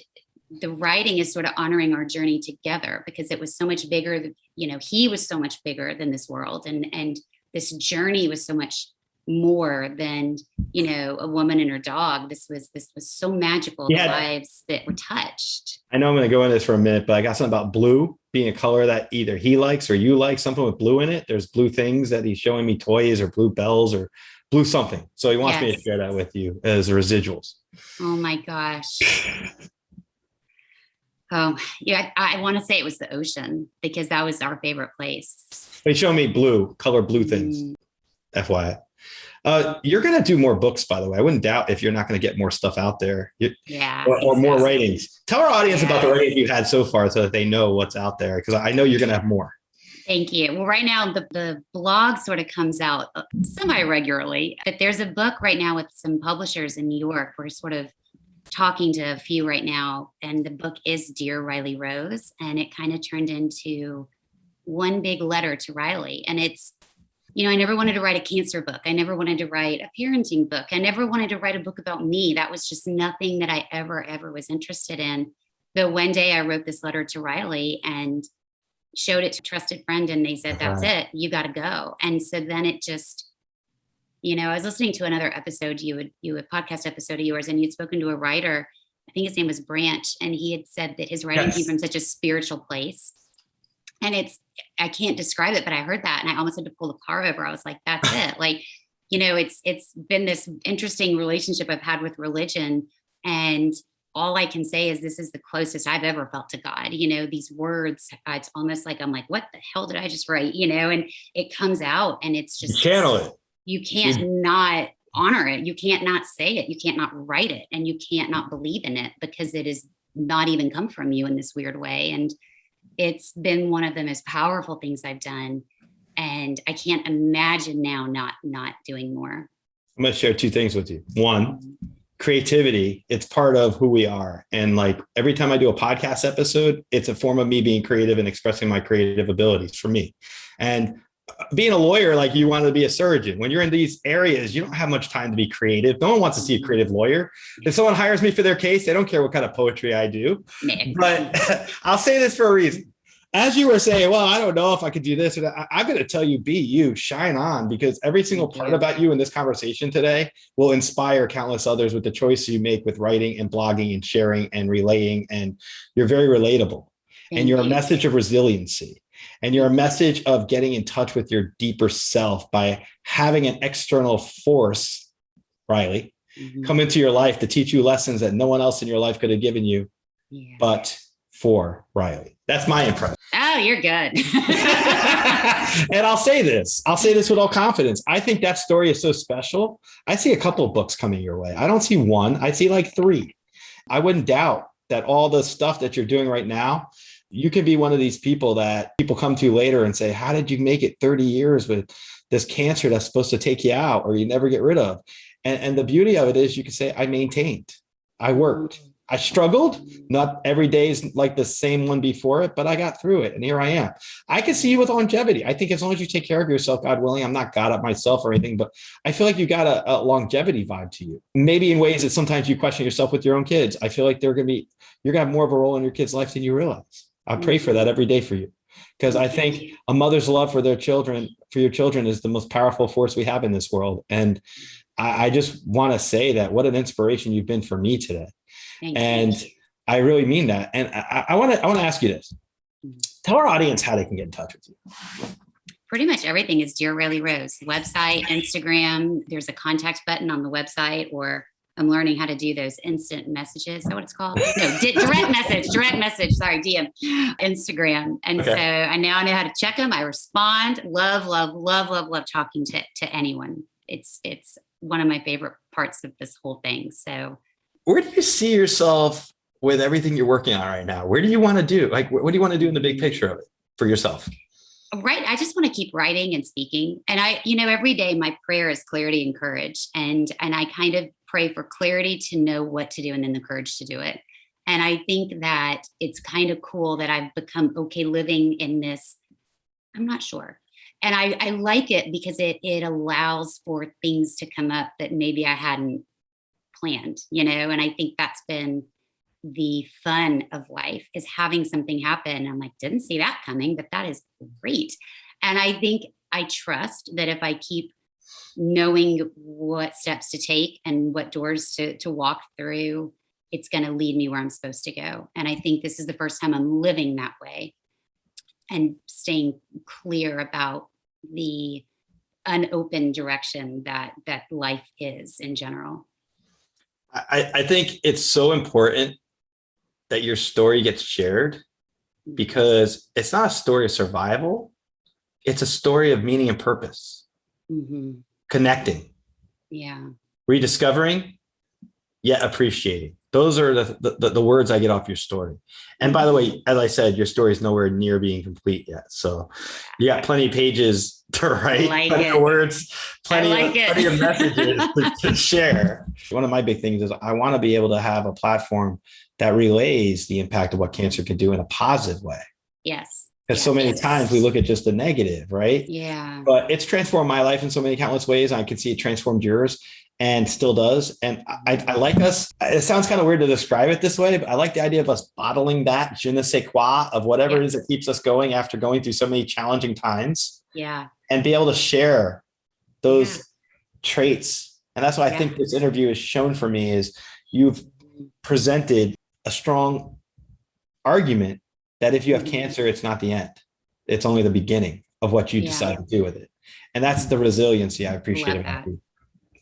the writing is sort of honoring our journey together, because it was so much bigger. He was so much bigger than this world. And this journey was so much more than, a woman and her dog. This was so magical. The lives that were touched. I know I'm going to go into this for a minute, but I got something about blue being a color that either he likes or you like, something with blue in it. There's blue things that he's showing me, toys or blue bells or blue something. So he wants me to share that with you as residuals. Oh my gosh. Oh yeah. I want to say it was the ocean, because that was our favorite place. They show me blue things. FYI. You're going to do more books, by the way. I wouldn't doubt if you're not going to get more stuff out there. Or more writings. Tell our audience about the writings you've had so far so that they know what's out there, because I know you're going to have more. Thank you. Well, right now, the blog sort of comes out semi-regularly, but there's a book right now with some publishers in New York. We're sort of talking to a few right now, and the book is Dear Riley Rose, and it kind of turned into one big letter to Riley. And it's, I never wanted to write a cancer book. I never wanted to write a parenting book. I never wanted to write a book about me. That was just nothing that I ever was interested in. Though one day I wrote this letter to Riley and showed it to a trusted friend, and they said, that's it, you got to go. And so then it just, I was listening to another episode, you a podcast episode of yours, and you'd spoken to a writer, I think his name was Branch, and he had said that his writing came from such a spiritual place. And I can't describe it, but I heard that and I almost had to pull the car over. I was like, that's it. Like, it's been this interesting relationship I've had with religion. And all I can say is this is the closest I've ever felt to God. These words, it's almost like, I'm like, what the hell did I just write? And it comes out, and it's just channel it. You can't not honor it. You can't not say it. You can't not write it, and you can't not believe in it, because it is not even come from you in this weird way. And it's been one of the most powerful things I've done. And I can't imagine now not doing more. I'm going to share two things with you. One, creativity, it's part of who we are. And like every time I do a podcast episode, it's a form of me being creative and expressing my creative abilities for me. And being a lawyer, like you want to be a surgeon. When you're in these areas, you don't have much time to be creative. No one wants to see a creative lawyer. If someone hires me for their case, they don't care what kind of poetry I do. But I'll say this for a reason. As you were saying, well, I don't know if I could do this. I'm going to tell you, be you, shine on, because every single part about you in this conversation today will inspire countless others with the choice you make with writing and blogging and sharing and relaying. And you're very relatable. And you're a message of resiliency. And you're a message of getting in touch with your deeper self by having an external force, Riley, come into your life to teach you lessons that no one else in your life could have given you, but for Riley. That's my impression. Oh, you're good. And I'll say this with all confidence. I think that story is so special. I see a couple of books coming your way. I don't see one. I see like 3. I wouldn't doubt that all the stuff that you're doing right now, you could be one of these people that people come to later and say, how did you make it 30 years with this cancer that's supposed to take you out or you never get rid of? And the beauty of it is you can say, I maintained, I worked, I struggled. Not every day is like the same one before it, but I got through it. And here I am. I can see you with longevity. I think as long as you take care of yourself, God willing, I'm not God up myself or anything, but I feel like you got a longevity vibe to you. Maybe in ways that sometimes you question yourself with your own kids. I feel like you're going to have more of a role in your kids' life than you realize. I pray for that every day for you, because I think a mother's love for your children is the most powerful force we have in this world. And I just want to say that what an inspiration you've been for me today. And I really mean that. And I want to ask you this. Tell our audience how they can get in touch with you. Pretty much everything is Dear Riley Rose. Website, Instagram, there's a contact button on the website, or I'm learning how to do those instant messages. Is that what it's called? No, direct message. Sorry, DM, Instagram. And so I now know how to check them. I respond. Love talking to anyone. It's one of my favorite parts of this whole thing. So where do you see yourself with everything you're working on right now? Where do you want to do? Like, what do you want to do in the big picture of it for yourself? Right. I just want to keep writing and speaking. And every day my prayer is clarity and courage. And I kind of pray for clarity to know what to do and then the courage to do it. And I think that it's kind of cool that I've become okay living in this. I'm not sure. And I like it because it allows for things to come up that maybe I hadn't planned, and I think that's been the fun of life, is having something happen. I'm like, didn't see that coming, but that is great. And I think I trust that if I keep knowing what steps to take and what doors to walk through, it's going to lead me where I'm supposed to go. And I think this is the first time I'm living that way and staying clear about the unopened direction that life is in general. I think it's so important that your story gets shared, because it's not a story of survival. It's a story of meaning and purpose, connecting, rediscovering, yet appreciating. Those are the words I get off your story. And by the way, as I said, your story is nowhere near being complete yet. So you got plenty of pages to write, plenty of words, plenty of messages to share. One of my big things is I want to be able to have a platform that relays the impact of what cancer can do in a positive way. Yes. Because so many times we look at just the negative, right? Yeah. But it's transformed my life in so many countless ways. I can see it transformed yours, and still does. And I like us. It sounds kind of weird to describe it this way, but I like the idea of us bottling that je ne sais quoi of whatever it is that keeps us going after going through so many challenging times. Yeah. And be able to share those traits. And that's what I think this interview has shown for me, is you've presented a strong argument that if you have cancer, it's not the end. It's only the beginning of what you decide to do with it. And that's the resiliency I appreciate about you.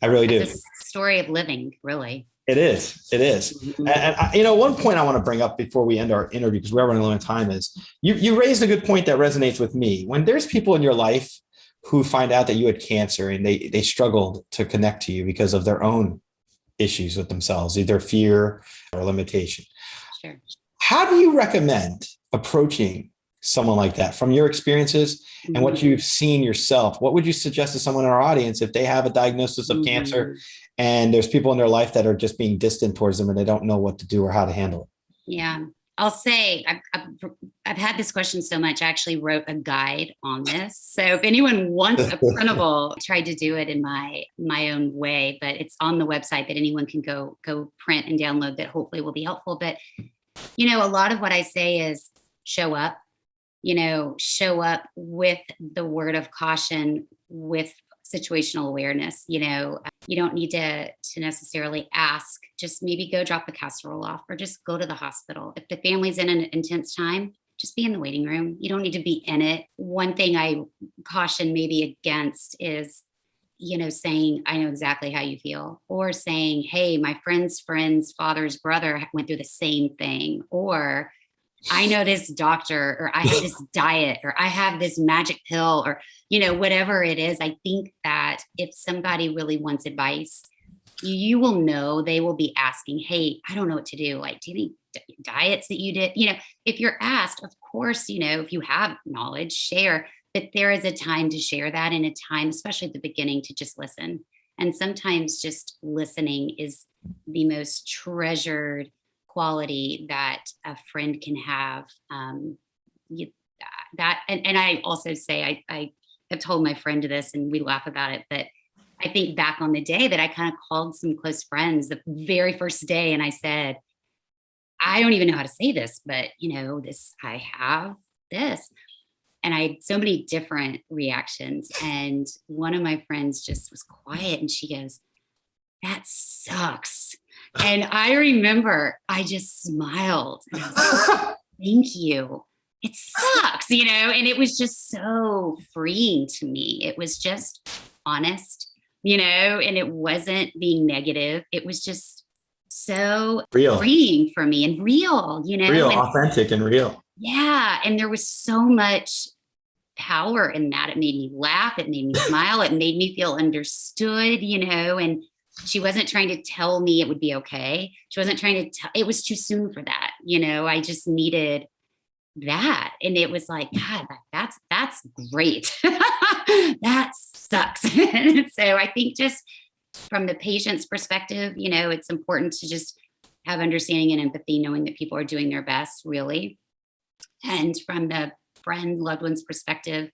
I really do. It's a story of living, really. It is. And one point I want to bring up before we end our interview, because we're running low on time, is you raised a good point that resonates with me. When there's people in your life who find out that you had cancer and they struggled to connect to you because of their own issues with themselves, either fear or limitation. Sure. How do you recommend approaching someone like that from your experiences and what you've seen yourself? What would you suggest to someone in our audience if they have a diagnosis of cancer and there's people in their life that are just being distant towards them and they don't know what to do or how to handle it? Yeah. I'll say I've had this question so much. I actually wrote a guide on this. So if anyone wants a printable, I tried to do it in my own way, but it's on the website that anyone can go print and download that hopefully will be helpful. But, a lot of what I say is show up, show up with the word of caution, with situational awareness. You don't need to necessarily ask, just maybe go drop the casserole off or just go to the hospital. If the family's in an intense time, just be in the waiting room. You don't need to be in it. One thing I caution maybe against is, saying, I know exactly how you feel, or saying, hey, my friend's father's brother went through the same thing, or I know this doctor, or I have this diet, or I have this magic pill, or, whatever it is. I think that if somebody really wants advice, you will know they will be asking, hey, I don't know what to do. Like, do you have any diets that you did? If you're asked, of course, if you have knowledge, share, but there is a time to share that and a time, especially at the beginning, to just listen. And sometimes just listening is the most treasured quality that a friend can have. And I also say, I have told my friend this and we laugh about it, but I think back on the day that I kind of called some close friends the very first day and I said, I don't even know how to say this, but I have this. And I had so many different reactions. And one of my friends just was quiet and she goes, that sucks. And I remember I just smiled. And I was like, thank you. It sucks, and it was just so freeing to me. It was just honest, and it wasn't being negative. It was just so real, freeing for me and real, real, authentic and real. Yeah. And there was so much power in that. It made me laugh. It made me smile. It made me feel understood, and she wasn't trying to tell me it would be okay. She wasn't trying to it was too soon for that. I just needed that. And it was like, God, that's great. That sucks. So I think just from the patient's perspective, it's important to just have understanding and empathy, knowing that people are doing their best, really. And from the friend, loved one's perspective,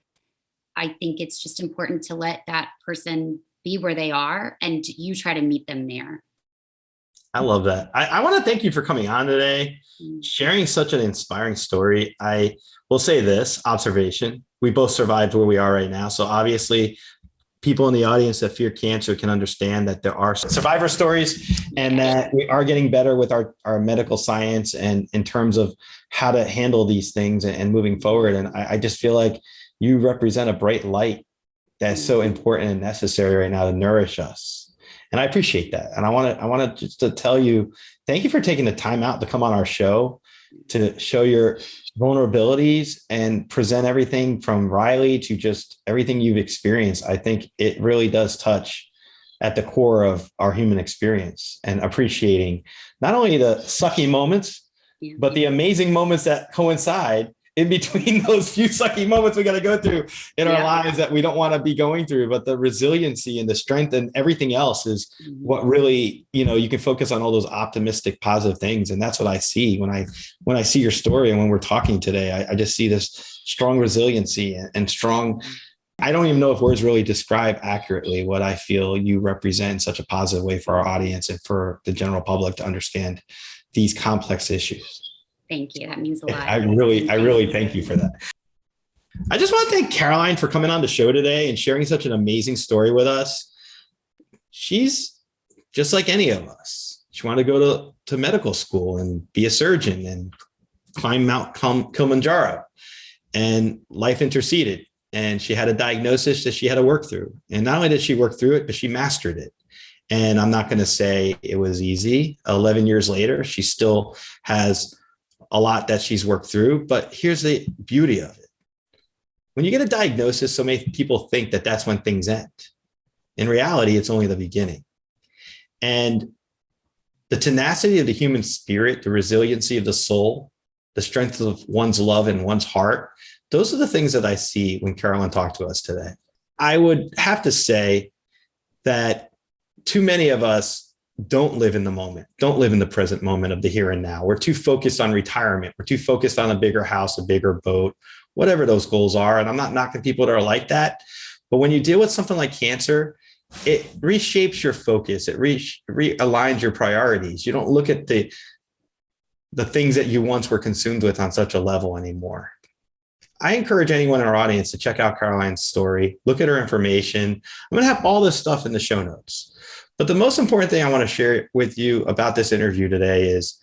I think it's just important to let that person be where they are and you try to meet them there. I love that. I want to thank you for coming on today, sharing such an inspiring story. I will say this observation. We both survived where we are right now. So obviously people in the audience that fear cancer can understand that there are survivor stories and that we are getting better with our medical science and in terms of how to handle these things and moving forward. And I just feel like you represent a bright light that's so important and necessary right now to nourish us. And I appreciate that. And I want to just to tell you, thank you for taking the time out to come on our show to show your vulnerabilities and present everything from Riley to just everything you've experienced. I think it really does touch at the core of our human experience and appreciating not only the sucky moments, but the amazing moments that coincide in between those few sucky moments we got to go through in our lives that we don't want to be going through. But the resiliency and the strength and everything else is what really, you can focus on all those optimistic, positive things. And that's what I see when I see your story. And when we're talking today, I just see this strong resiliency and strong, I don't even know if words really describe accurately what I feel you represent in such a positive way for our audience and for the general public to understand these complex issues. Thank you. That means a lot. I really thank you for that. I just want to thank Caroline for coming on the show today and sharing such an amazing story with us. She's just like any of us. She wanted to go to medical school and be a surgeon and climb Mount Kilimanjaro, and life interceded. And she had a diagnosis that she had to work through. And not only did she work through it, but she mastered it. And I'm not going to say it was easy. 11 years later, she still has a lot that she's worked through, but here's the beauty of it. When you get a diagnosis, so many people think that that's when things end. In reality, it's only the beginning. And the tenacity of the human spirit, the resiliency of the soul, the strength of one's love and one's heart, those are the things that I see when Carolyn talked to us today. I would have to say that too many of us don't live in the moment, don't live in the present moment of the here and now. We're too focused on retirement. We're too focused on a bigger house, a bigger boat, whatever those goals are. And I'm not knocking people that are like that. But when you deal with something like cancer, it reshapes your focus. It realigns your priorities. You don't look at the things that you once were consumed with on such a level anymore. I encourage anyone in our audience to check out Caroline's story, look at her information. I'm going to have all this stuff in the show notes. But the most important thing I want to share with you about this interview today is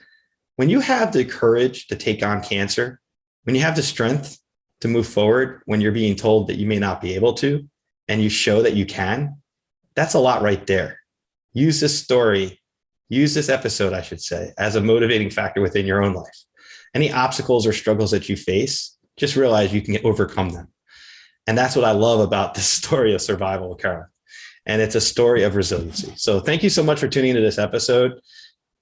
when you have the courage to take on cancer, when you have the strength to move forward, when you're being told that you may not be able to, and you show that you can, that's a lot right there. Use this story, use this episode, I should say, as a motivating factor within your own life. Any obstacles or struggles that you face, just realize you can overcome them. And that's what I love about this story of survival with Carolyn. And it's a story of resiliency. So thank you so much for tuning into this episode.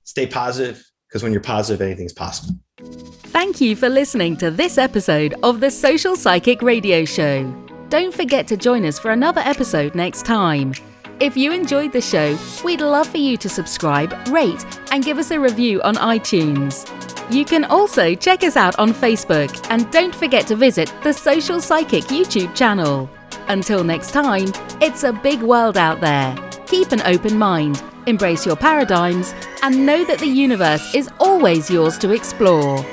Stay positive, because when you're positive, anything's possible. Thank you for listening to this episode of the Social Psychic Radio Show. Don't forget to join us for another episode next time. If you enjoyed the show, we'd love for you to subscribe, rate, and give us a review on iTunes. You can also check us out on Facebook, and don't forget to visit the Social Psychic YouTube channel. Until next time, it's a big world out there. Keep an open mind, embrace your paradigms, and know that the universe is always yours to explore.